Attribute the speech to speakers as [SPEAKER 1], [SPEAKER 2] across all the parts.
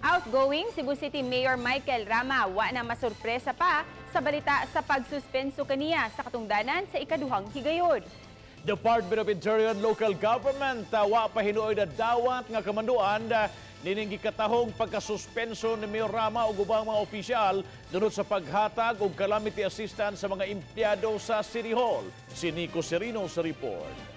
[SPEAKER 1] Outgoing Cebu City Mayor Mike Rama wa na masurpresa pa sa balita sa pagsuspenso kaniya sa katungdanan sa ikaduhang higayod.
[SPEAKER 2] Department of Interior and Local Government wa pa hinuoy na dawat nga kamanduan nining gikatahong pagkasuspenso ni Mayor Rama ug ubang mga opisyal dunot sa paghatag og calamity assistance sa mga empleyado sa City Hall. Si Nico Serino sa report.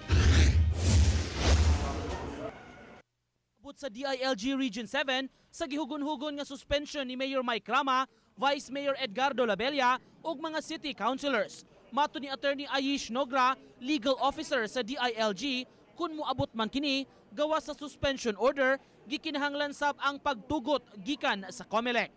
[SPEAKER 3] Sa DILG Region 7 sa gihugon-hugon nga suspension ni Mayor Mike Rama, Vice Mayor Edgardo Labella ug mga city councilors. Mato ni Attorney Aish Nogra, legal officer sa DILG, kun moabot man kini gawas sa suspension order, gikinahanglan sab ang pagtugot gikan sa COMELEC.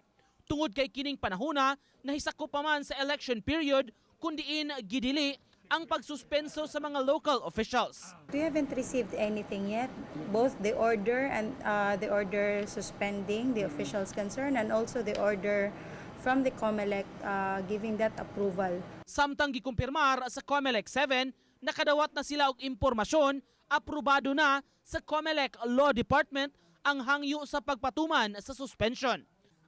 [SPEAKER 3] Tungod kay kining panahona, nahisako pa man sa election period kun diin gidili ang pagsuspenso sa mga local officials.
[SPEAKER 4] We haven't received anything yet, both the order and the order suspending the officials concerned and also the order from the COMELEC giving that approval.
[SPEAKER 3] Samtang gikumpirmar sa COMELEC 7, nakadawat na sila og impormasyon, aprobado na sa COMELEC Law Department ang hangyo sa pagpatuman sa suspension.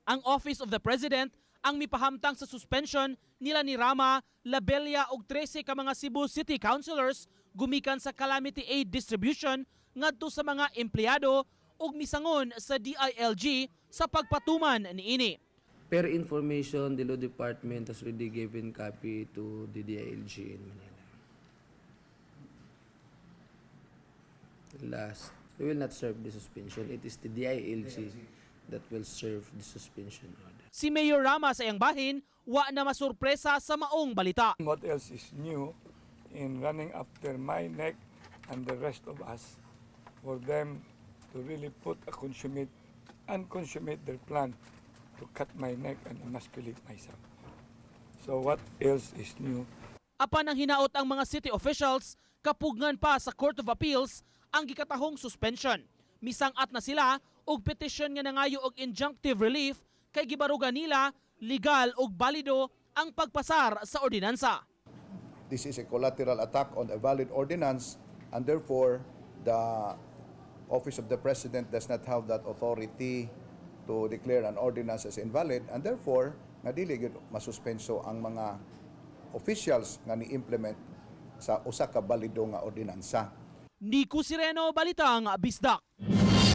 [SPEAKER 3] Ang Office of the President ang mipahamtang sa suspension nila ni Rama, Labella ug 13 ka mga Cebu City Councilors gumikan sa calamity aid distribution ngadto sa mga empleyado ug misangon sa DILG sa pagpatuman niini.
[SPEAKER 5] Per information, the Law Department has already given copy to the DILG in Manila. Last, we will not serve the suspension. It is the DILG that will serve the suspension order.
[SPEAKER 3] Si Mayor Rama sa iyang bahin, wa na masurpresa sa maong balita.
[SPEAKER 6] What else is new in running after my neck and the rest of us for them to really put a consummate their plan to cut my neck and emasculate myself. So what else is new?
[SPEAKER 3] Apan ang hinaot ang mga city officials, kapugnan pa sa Court of Appeals ang gikatahong suspension. Misangat na sila og petisyon nga nangayo og injunctive relief kay gibarugan nila legal ug balido ang pagpasar sa ordinansa.
[SPEAKER 7] This is a collateral attack on a valid ordinance and therefore the Office of the President does not have that authority to declare an ordinance as invalid and therefore nga dili gyud masuspenso ang mga officials nga ni-implement sa usa ka balido nga ordinansa.
[SPEAKER 3] Nico Sereno, Balitang Bisdak.